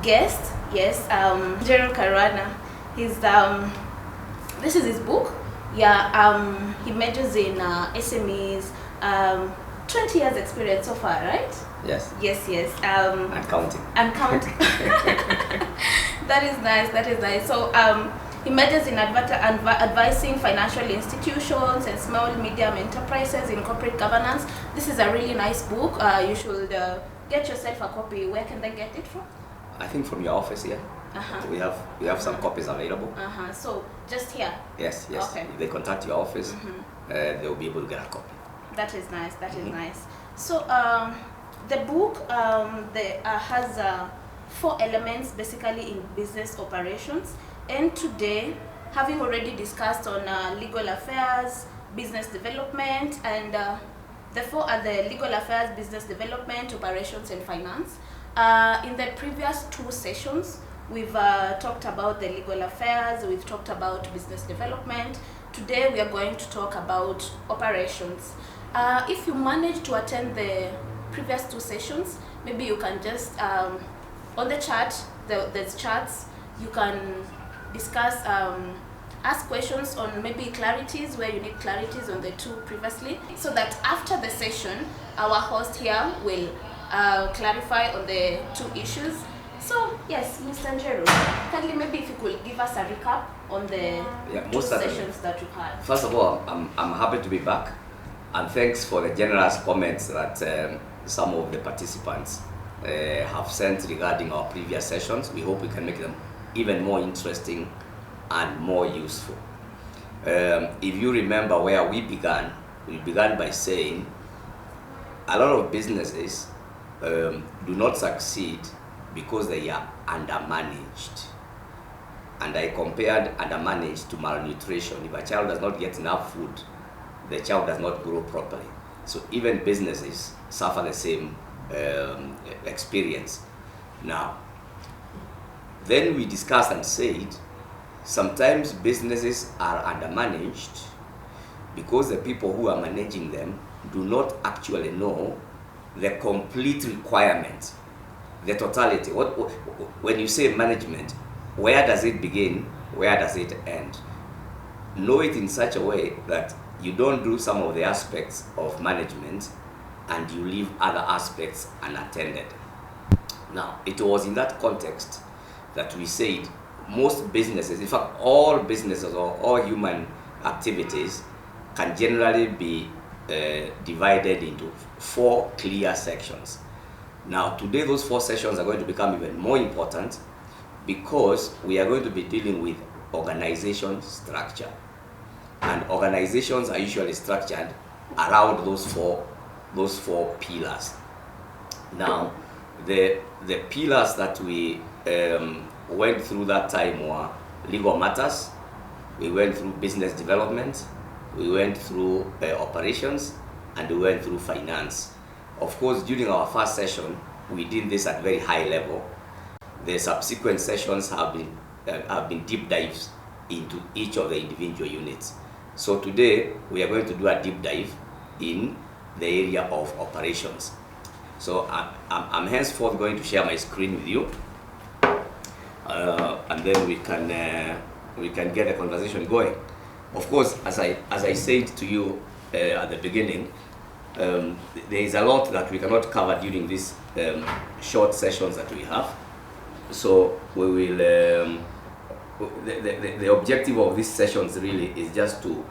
guest, yes, Gerald Caruana. He's this is his book. Yeah, he majors in SMEs. 20 years experience so far, right? Yes. Yes. And counting. And counting. That is nice. That is nice. So he majors in advising financial institutions and small medium enterprises in corporate governance. This is a really nice book. You should get yourself a copy. Where can they get it from? I think from your office here. We have some copies available. So just here. Yes. Okay. If they contact your office, they'll be able to get a copy. That is nice. That is nice. So the book has 4 elements basically in business operations. And today, having already discussed on legal affairs, business development, and the 4 are the legal affairs, business development, operations, and finance. In the previous 2 sessions, we've talked about the legal affairs, we've talked about business development. Today we are going to talk about operations. If you manage to attend the previous 2 sessions, maybe you can just, on the chat, there's charts, you can discuss, ask questions on maybe clarities, where you need clarities on the 2 previously, so that after the session, our host here will clarify on the 2 issues. So yes, Mr. Njero, kindly maybe if you could give us a recap on the 2 sessions that you had. First of all, I'm happy to be back, and thanks for the generous comments that some of the participants have sent regarding our previous sessions. We hope we can make them even more interesting and more useful. If you remember where we began by saying a lot of businesses do not succeed because they are undermanaged. And I compared undermanaged to malnutrition. If a child does not get enough food, the child does not grow properly. So even businesses suffer the same experience. Now, then we discussed and said sometimes businesses are undermanaged because the people who are managing them do not actually know the complete requirements, the totality. When you say management, where does it begin? Where does it end? Know it in such a way that you don't do some of the aspects of management and you leave other aspects unattended. Now, it was in that context that we said most businesses, in fact all businesses or all human activities, can generally be divided into 4 clear sections. Now today those 4 sections are going to become even more important because we are going to be dealing with organization structure, and organizations are usually structured around those four pillars. Now the pillars that we went through that time were legal matters, we went through business development, we went through operations, and we went through finance. Of course, during our first session, we did this at very high level. The subsequent sessions have been deep dives into each of the individual units. So today, we are going to do a deep dive in the area of operations. So I'm henceforth going to share my screen with you, and then we can get a conversation going. Of course, as I said to you at the beginning, there is a lot that we cannot cover during these short sessions that we have. So we will. The objective of these sessions really is just to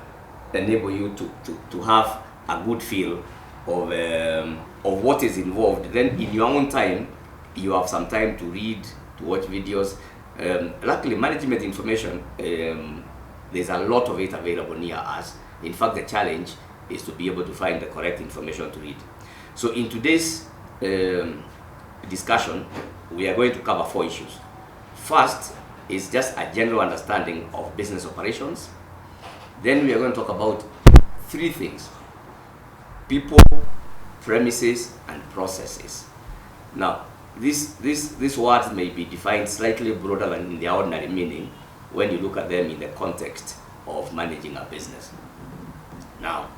enable you to have a good feel of what is involved. Then in your own time, you have some time to read, to watch videos. Luckily, management information, there's a lot of it available near us. In fact, the challenge is to be able to find the correct information to read. So in today's discussion, we are going to cover 4 issues. First is just a general understanding of business operations. Then we are going to talk about 3 things: people, premises, and processes. Now, these words may be defined slightly broader than in their ordinary meaning when you look at them in the context of managing a business. Now,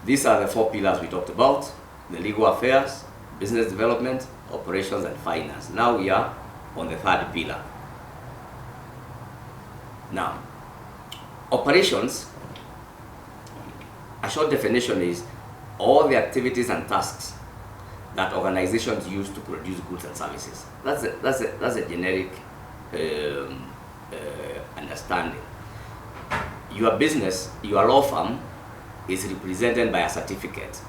these are the 4 pillars we talked about: the legal affairs, business development, operations and finance. Now we are on the third pillar. Now, operations, a short definition is all the activities and tasks that organizations use to produce goods and services. That's a generic understanding. Your business, your law firm, is represented by a certificate.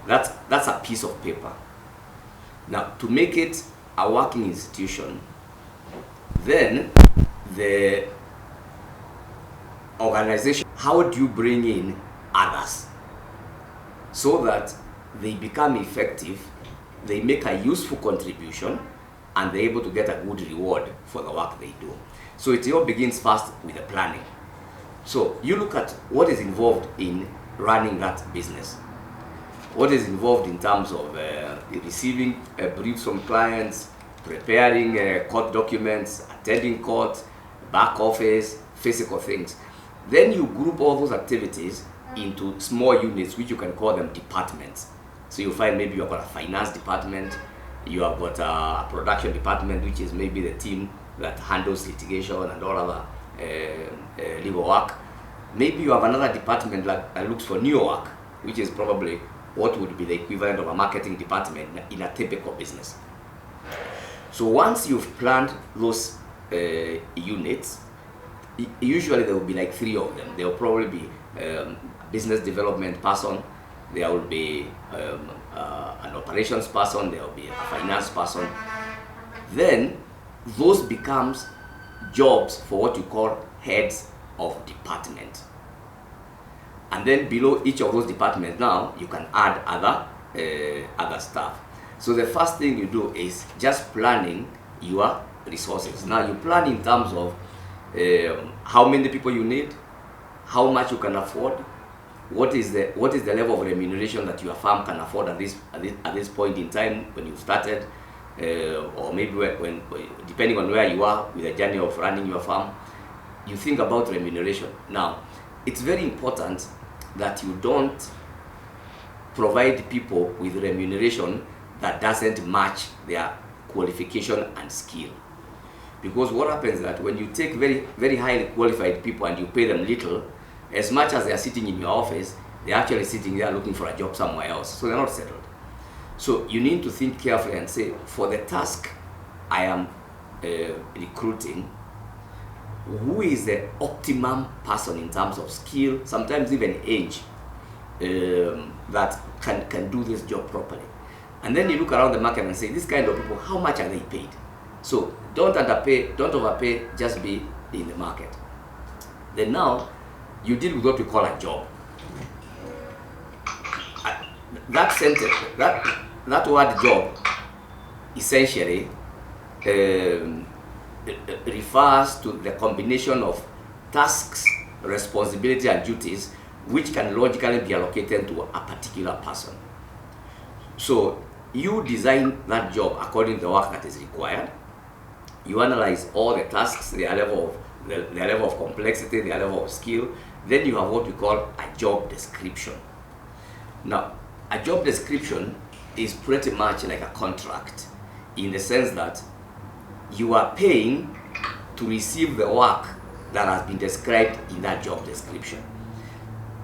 That's a piece of paper. Now, to make it a working institution, then the organization, how do you bring in others so that they become effective, they make a useful contribution, and they're able to get a good reward for the work they do. So it all begins first with the planning. So you look at what is involved in running that business. What is involved in terms of receiving briefs from clients, preparing court documents, attending court, back office, physical things. Then you group all those activities into small units, which you can call them departments. So you find maybe you've got a finance department, you have got a production department, which is maybe the team that handles litigation and all other legal work. Maybe you have another department that looks for new work, which is probably what would be the equivalent of a marketing department in a typical business. So once you've planned those units, usually there will be like 3 of them. There will probably be business development person, there will be an operations person, there will be a finance person. Then those becomes jobs for what you call heads of department. And then below each of those departments now you can add other stuff. So the first thing you do is just planning your resources. Now you plan in terms of how many people you need, how much you can afford, what is the level of remuneration that your firm can afford at this point in time when you started, or maybe when depending on where you are with the journey of running your firm, you think about remuneration. Now, it's very important that you don't provide people with remuneration that doesn't match their qualification and skill. Because what happens is that when you take very, very highly qualified people and you pay them little, as much as they are sitting in your office, they're actually sitting there looking for a job somewhere else. So they're not settled. So you need to think carefully and say, for the task I am recruiting, who is the optimum person in terms of skill, sometimes even age, that can do this job properly. And then you look around the market and say, this kind of people, how much are they paid? So don't underpay, don't overpay, just be in the market. Then now, you deal with what we call a job. That sentence, that word job, essentially refers to the combination of tasks, responsibility, and duties which can logically be allocated to a particular person. So you design that job according to the work that is required. You analyze all the tasks, their level of complexity, their level of skill. Then you have what we call a job description. Now, a job description is pretty much like a contract in the sense that you are paying to receive the work that has been described in that job description.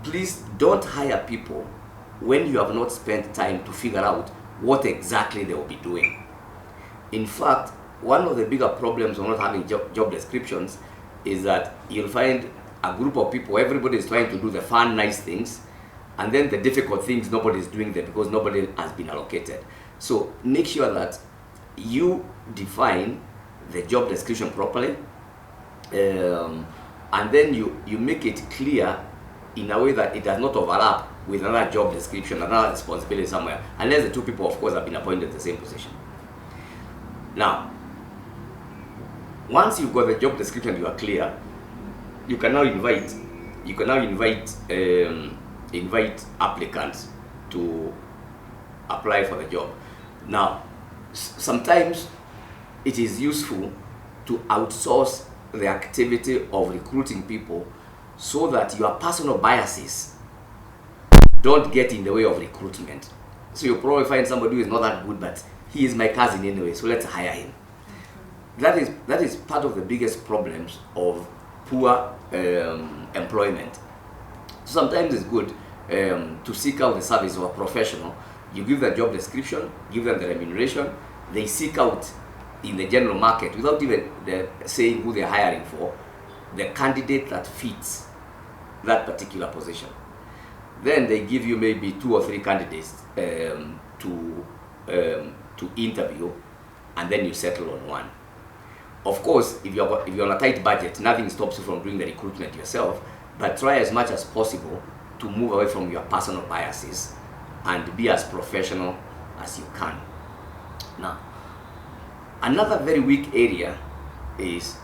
Please don't hire people when you have not spent time to figure out what exactly they will be doing. In fact, one of the bigger problems of not having job descriptions is that you'll find a group of people, everybody is trying to do the fun, nice things, and then the difficult things, nobody is doing them because nobody has been allocated. So make sure that you define the job description properly, and then you make it clear in a way that it does not overlap with another job description, another responsibility somewhere, unless the 2 people, of course, have been appointed to the same position. Now, once you've got the job description, you are clear, you can now invite applicants to apply for the job. Now, sometimes it is useful to outsource the activity of recruiting people so that your personal biases don't get in the way of recruitment. So you'll probably find somebody who is not that good, but he is my cousin anyway, so let's hire him. That is part of the biggest problems of poor employment. Sometimes it's good to seek out the service of a professional. You give the job description, give them the remuneration, they seek out in the general market without even saying who they're hiring for, the candidate that fits that particular position. Then they give you maybe 2 or 3 candidates to interview, and then you settle on one. Of course, if you're on a tight budget, nothing stops you from doing the recruitment yourself, but try as much as possible to move away from your personal biases and be as professional as you can. Now, another very weak area is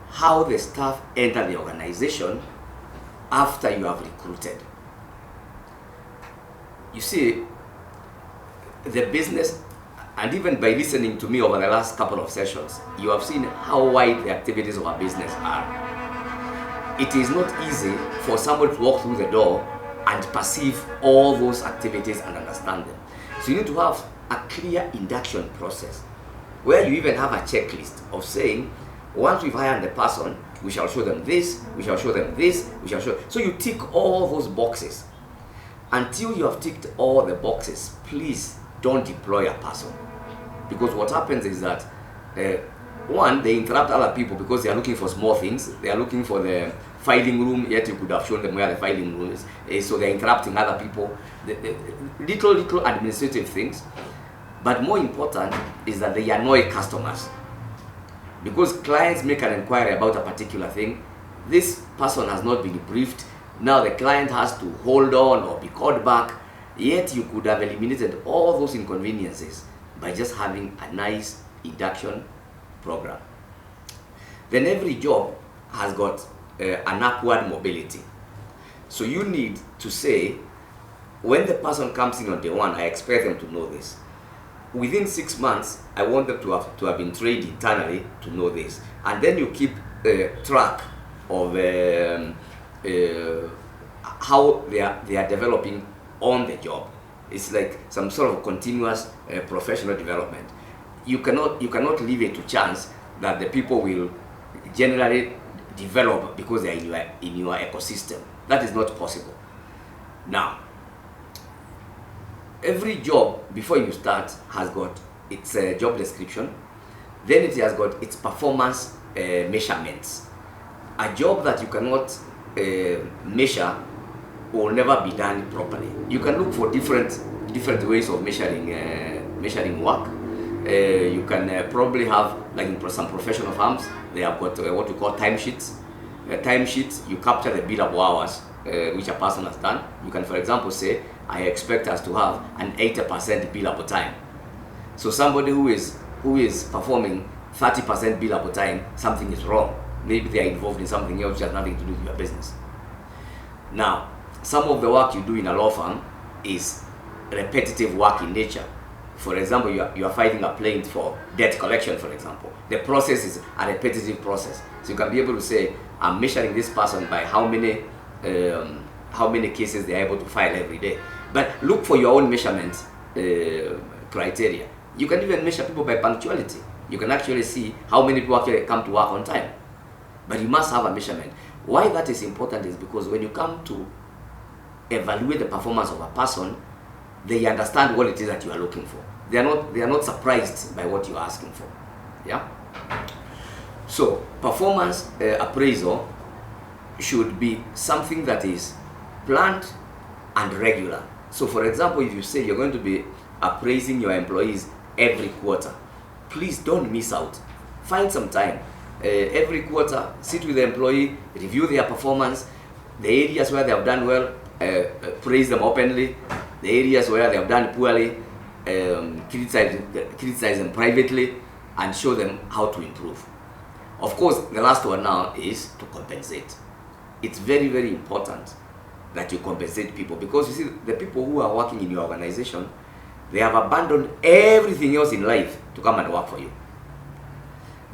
how the staff enter the organization after you have recruited. You see, the business, and even by listening to me over the last couple of sessions, you have seen how wide the activities of a business are. It is not easy for somebody to walk through the door and perceive all those activities and understand them. So you need to have a clear induction process where you even have a checklist of saying, once we've hired the person, we shall show them this, we shall show them this, we shall show. So you tick all those boxes. Until you have ticked all the boxes, please don't deploy a person. Because what happens is that, one, they interrupt other people because they are looking for small things. They are looking for the filing room, yet you could have shown them where the filing room is. So they're interrupting other people. The little administrative things. But more important is that they annoy customers. Because clients make an inquiry about a particular thing, this person has not been briefed. Now the client has to hold on or be called back. Yet you could have eliminated all those inconveniences by just having a nice induction program. Then every job has got an upward mobility. So you need to say, when the person comes in on day 1, I expect them to know this. Within 6 months, I want them to have been trained internally to know this. And then you keep track of how they are developing on the job. It's like some sort of continuous professional development. You cannot leave it to chance that the people will generally develop because they are in your ecosystem. That is not possible. Now, every job before you start has got its job description, then it has got its performance measurements. A job that you cannot measure will never be done properly. You can look for different ways of measuring work. You can probably have, like in some professional firms, they have got what we call timesheets. Timesheets, you capture the billable hours which a person has done. You can, for example, say, I expect us to have an 80% billable time. So somebody who is performing 30% billable time, something is wrong. Maybe they are involved in something else which has nothing to do with your business. Now, some of the work you do in a law firm is repetitive work in nature. For example, you are filing a plaint for debt collection, for example. The process is a repetitive process. So you can be able to say, I'm measuring this person by how many cases they are able to file every day. But look for your own measurement criteria. You can even measure people by punctuality. You can actually see how many people actually come to work on time. But you must have a measurement. Why that is important is because when you come to evaluate the performance of a person, they understand what it is that you are looking for. They are not surprised by what you are asking for. Yeah? So performance appraisal should be something that is planned and regular. So for example, if you say you're going to be appraising your employees every quarter, please don't miss out. Find some time. Every quarter, sit with the employee, review their performance, the areas where they have done well, praise them openly, the areas where they have done poorly, criticize them privately, and show them how to improve. Of course, the last one now is to compensate. It's very, very important that you compensate people, because you see, the people who are working in your organization, they have abandoned everything else in life to come and work for you.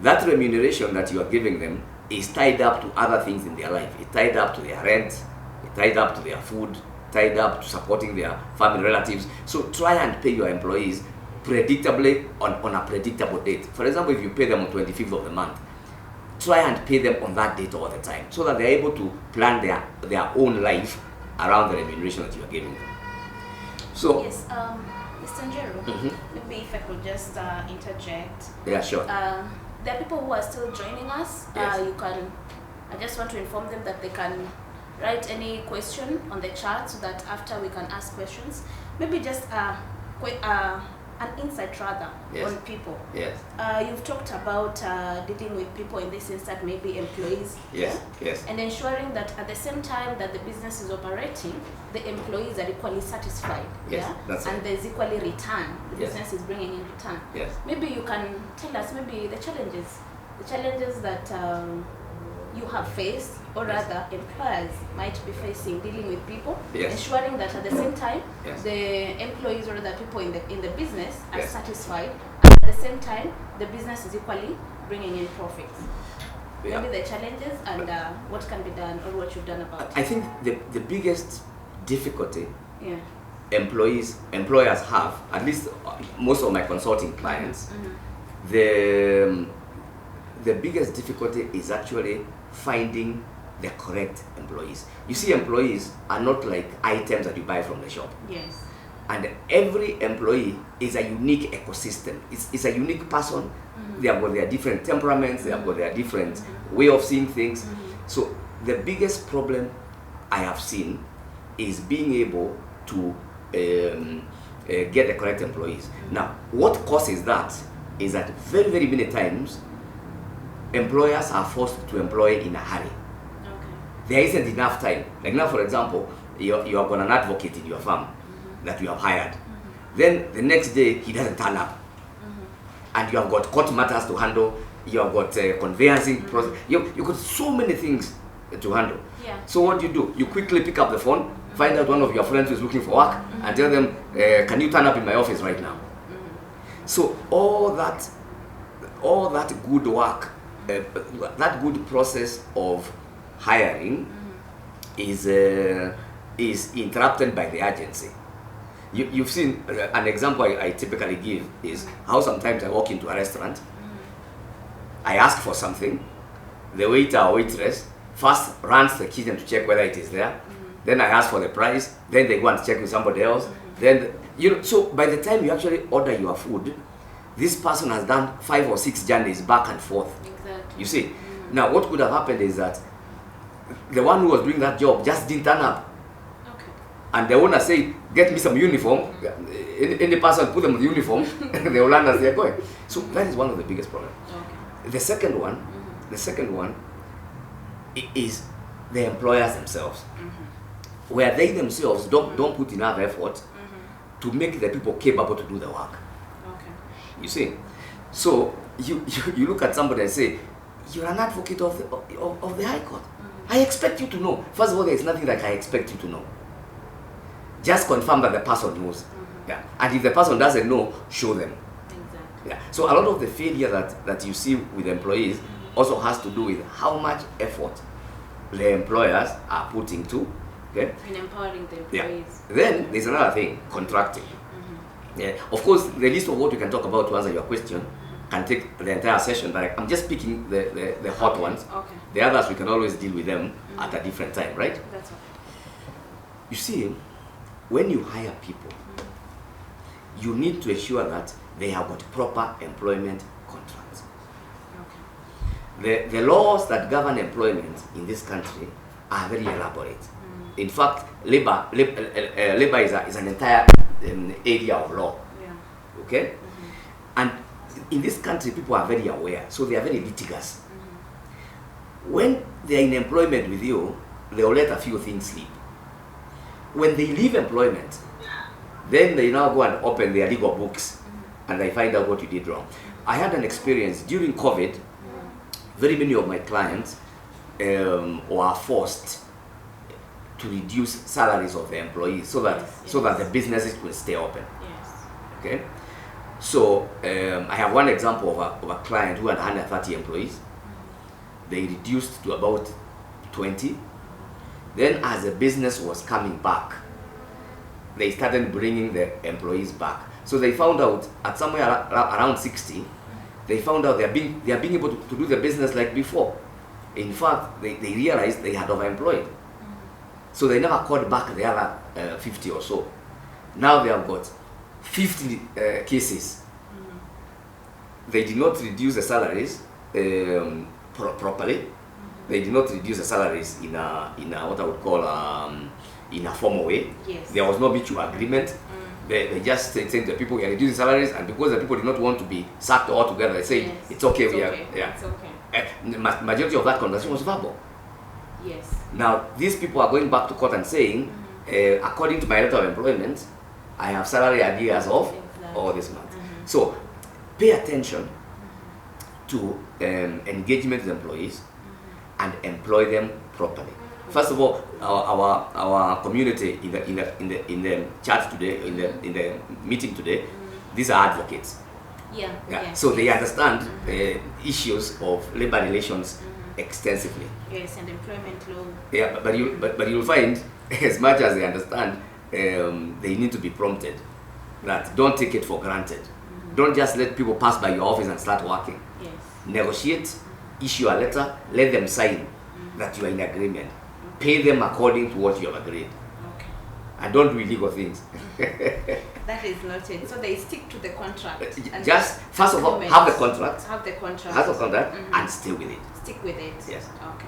That remuneration that you are giving them is tied up to other things in their life. It's tied up to their rent, it's tied up to their food, tied up to supporting their family relatives. So try and pay your employees predictably on a predictable date. For example, if you pay them on 25th of the month, try and pay them on that date all the time so that they're able to plan their own life around the remuneration that you are giving them. So yes, Mr. Njeru, maybe if I could just interject. Yeah, sure. There are people who are still joining us. Yes. I just want to inform them that they can write any question on the chat so that after we can ask questions. Maybe just an insight rather Yes. on people. Yes. You've talked about dealing with people in this instance, maybe employees. Yes. Yes. And ensuring that at the same time that the business is operating, the employees are equally satisfied. Yes, that's and right. there's equally return. The Yes. business is bringing in return. Yes. Maybe you can tell us maybe the challenges that you have faced, or Yes. rather employers might be facing dealing with people, Yes. ensuring that at the same time Yes. the employees or the people in the business are Yes. satisfied, and at the same time the business is equally bringing in profits. Yeah. Maybe the challenges and what can be done or what you've done about it. I think the biggest difficulty Yeah. employers have, at least most of my consulting clients, Mhm. the biggest difficulty is actually finding the correct employees. You see, employees are not like items that you buy from the shop. Yes. And every employee is a unique ecosystem. It's a unique person. They have got their different temperaments, they have got their different way of seeing things. So the biggest problem I have seen is being able to get the correct employees. Now, what causes that is that very, very many times employers are forced to employ in a hurry. Okay. There isn't enough time. Like now, for example, you have got an advocate in your firm that you have hired. Then the next day he doesn't turn up, and you have got court matters to handle. You have got conveyancing process. You've got so many things to handle. Yeah. So what do? You quickly pick up the phone, find out one of your friends who is looking for work, and tell them, "Can you turn up in my office right now?" So all that good work, that good process of hiring is interrupted by the agency. You've seen an example I typically give is how sometimes I walk into a restaurant, I ask for something, the waiter or waitress first runs the kitchen to check whether it is there, then I ask for the price, then they go and check with somebody else, then so by the time you actually order your food, this person has done 5 or 6 journeys back and forth. Exactly. You see, now what could have happened is that the one who was doing that job just didn't turn up. Okay. And the owner said, "Get me some uniform." Any person put them in the uniform, they will learn as they're going. So that is one of the biggest problems. Okay. The second one is the employers themselves, where they themselves don't put enough effort to make the people capable to do the work. Okay. You see, so you look at somebody and say, "You're an advocate of the High Court. I expect you to know." First of all, there is nothing like I expect you to know. Just confirm that the person knows. Yeah. And if the person doesn't know, show them. Exactly. Yeah. So a lot of the failure that you see with employees also has to do with how much effort the employers are putting to. Okay. In empowering the Yeah. employees. Then there's another thing, contracting. Yeah. Of course, the list of what we can talk about to answer your question can take the entire session, but I'm just picking the hot ones. Okay. The others we can always deal with them at a different time, right? That's okay. You see, when you hire people, you need to ensure that they have got proper employment contracts. Okay. The laws that govern employment in this country are very elaborate. In fact, labor is an entire area of law. Yeah. Okay? And in this country, people are very aware, so they are very litigious. When they are in employment with you, they will let a few things slip. When they leave employment, then they now go and open their legal books and they find out what you did wrong. I had an experience during COVID. Very many of my clients were forced to reduce salaries of the employees so that the businesses will stay open. Yes. Okay, so I have one example of a client who had 130 employees. They reduced to about 20. Then as the business was coming back, they started bringing the employees back. So they found out at somewhere around 60, they found out they are being able to do the business like before. In fact, they realized they had overemployed. So they never called back the other 50 or so. Now they have got 50 cases. They did not reduce the salaries properly. They did not reduce the salaries in a what I would call in a formal way. Yes. There was no mutual agreement. They just said to the people, we are reducing salaries, and because the people did not want to be sacked altogether, they say it's okay. It's okay. The majority of that conversation was verbal. Yes. Now these people are going back to court and saying, according to my letter of employment, I have salary arrears of all this month. So pay attention to engagement with employees and employ them properly. First of all, our community in the chat today, in the meeting today, these are advocates. Yeah. So they understand issues of labor relations extensively. Yes, and employment law. Yeah, but you'll find, as much as they understand, they need to be prompted. That don't take it for granted. Don't just let people pass by your office and start working. Yes. Negotiate, issue a letter, let them sign that you are in agreement. Pay them according to what you have agreed. Okay. And don't do illegal things. That is noted. So they stick to the contract. And just first of all, have the contract. Have the contract. Have the contract and stay with it. Stick with it. Yes. Okay.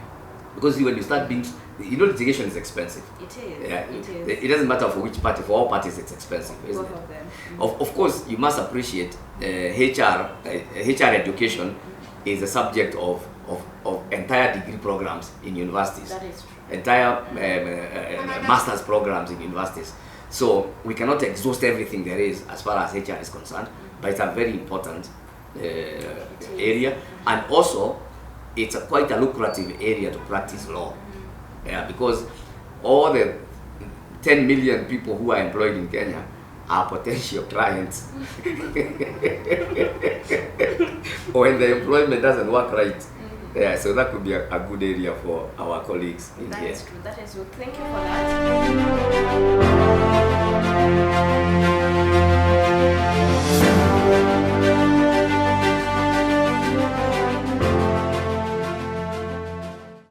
Because when you start being, litigation is expensive. It is. Yeah, It is. it doesn't matter for which party. For all parties, it's expensive, isn't Both it? of them. Of course, you must appreciate HR education is a subject of entire degree programs in universities. That is true. Entire master's programs in universities. So we cannot exhaust everything there is as far as HR is concerned, but it's a very important area, and also it's quite a lucrative area to practice law. Yeah, because all the 10 million people who are employed in Kenya are potential clients. When the employment doesn't work right. Yeah, so that could be a good area for our colleagues in here. That is true. That is true. Thank you for that.